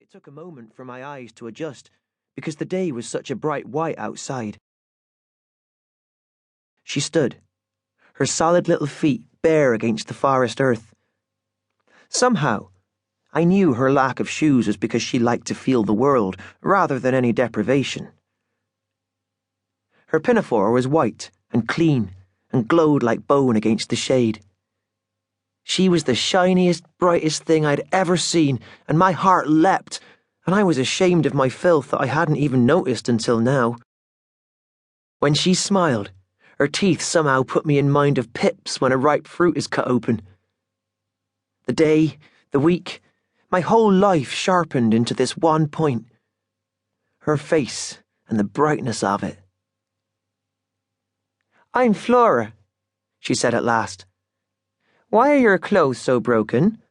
It took a moment for my eyes to adjust, because the day was such a bright white outside. She stood, her solid little feet bare against the forest earth. Somehow, I knew her lack of shoes was because she liked to feel the world rather than any deprivation. Her pinafore was white and clean and glowed like bone against the shade. She was the shiniest, brightest thing I'd ever seen, and my heart leapt, and I was ashamed of my filth that I hadn't even noticed until now. When she smiled, her teeth somehow put me in mind of pips when a ripe fruit is cut open. The day, the week, my whole life sharpened into this one point. Her face and the brightness of it. "I'm Flora," she said at last. "Why are your clothes so broken?"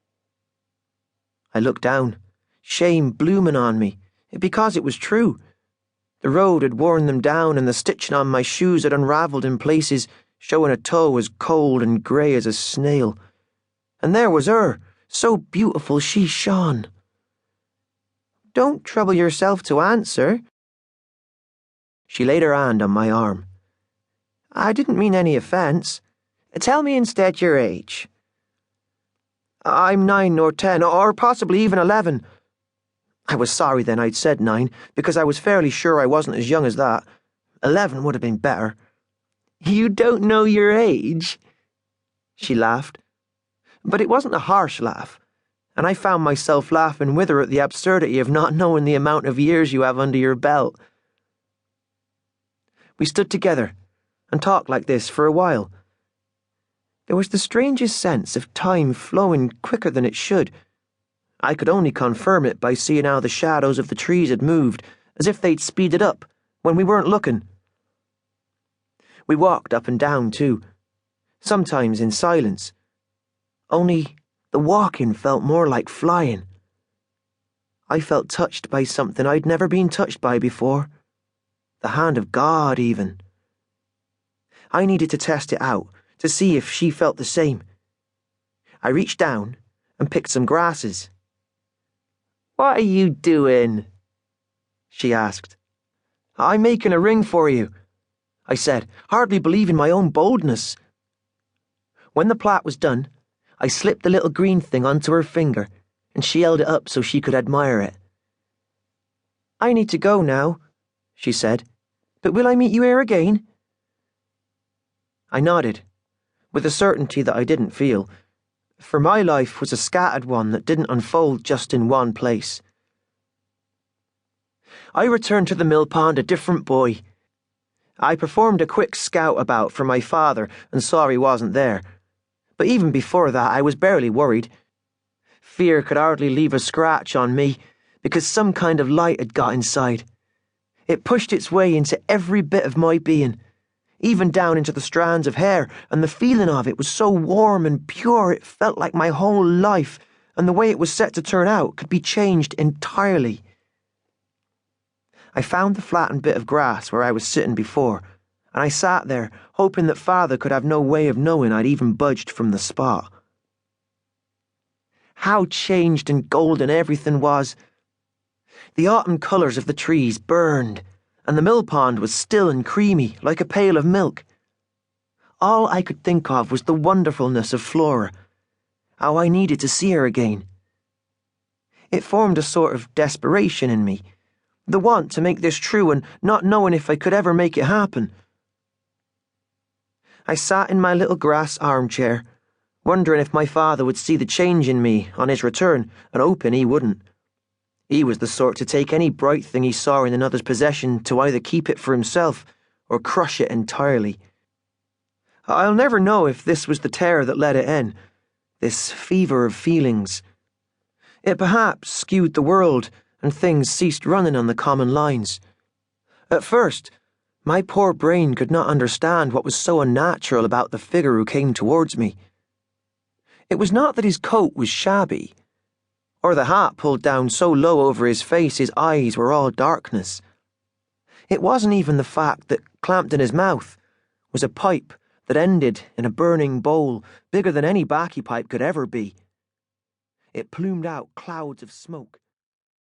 I looked down, shame blooming on me, because it was true. The road had worn them down, and the stitching on my shoes had unravelled in places, showing a toe as cold and grey as a snail. And there was her, so beautiful she shone. "Don't trouble yourself to answer." She laid her hand on my arm. "I didn't mean any offence. Tell me instead your age." "I'm 9 or 10, or possibly even 11. I was sorry then I'd said 9, because I was fairly sure I wasn't as young as that. 11 would have been better." "You don't know your age?" She laughed. But it wasn't a harsh laugh, and I found myself laughing with her at the absurdity of not knowing the amount of years you have under your belt. We stood together and talked like this for a while. There was the strangest sense of time flowing quicker than it should. I could only confirm it by seeing how the shadows of the trees had moved, as if they'd speeded up when we weren't looking. We walked up and down too, sometimes in silence. Only the walking felt more like flying. I felt touched by something I'd never been touched by before. The hand of God, even. I needed to test it out, to see if she felt the same. I reached down and picked some grasses. "What are you doing?" she asked. "I'm making a ring for you," I said, hardly believing my own boldness. When the plait was done, I slipped the little green thing onto her finger, and she held it up so she could admire it. "I need to go now," she said, "but will I meet you here again?" I nodded, with a certainty that I didn't feel, for my life was a scattered one that didn't unfold just in one place. I returned to the mill pond a different boy. I performed a quick scout about for my father and saw he wasn't there. But even before that, I was barely worried. Fear could hardly leave a scratch on me, because some kind of light had got inside. It pushed its way into every bit of my being, even down into the strands of hair, and the feeling of it was so warm and pure it felt like my whole life, and the way it was set to turn out, could be changed entirely. I found the flattened bit of grass where I was sitting before, and I sat there, hoping that Father could have no way of knowing I'd even budged from the spot. How changed and golden everything was. The autumn colours of the trees burned, and the mill pond was still and creamy, like a pail of milk. All I could think of was the wonderfulness of Flora, how I needed to see her again. It formed a sort of desperation in me, the want to make this true and not knowing if I could ever make it happen. I sat in my little grass armchair, wondering if my father would see the change in me on his return, and hoping he wouldn't. He was the sort to take any bright thing he saw in another's possession to either keep it for himself or crush it entirely. I'll never know if this was the terror that let it in, this fever of feelings. It perhaps skewed the world, and things ceased running on the common lines. At first, my poor brain could not understand what was so unnatural about the figure who came towards me. It was not that his coat was shabby, or the hat pulled down so low over his face his eyes were all darkness. It wasn't even the fact that, clamped in his mouth, was a pipe that ended in a burning bowl bigger than any baccy pipe could ever be. It plumed out clouds of smoke,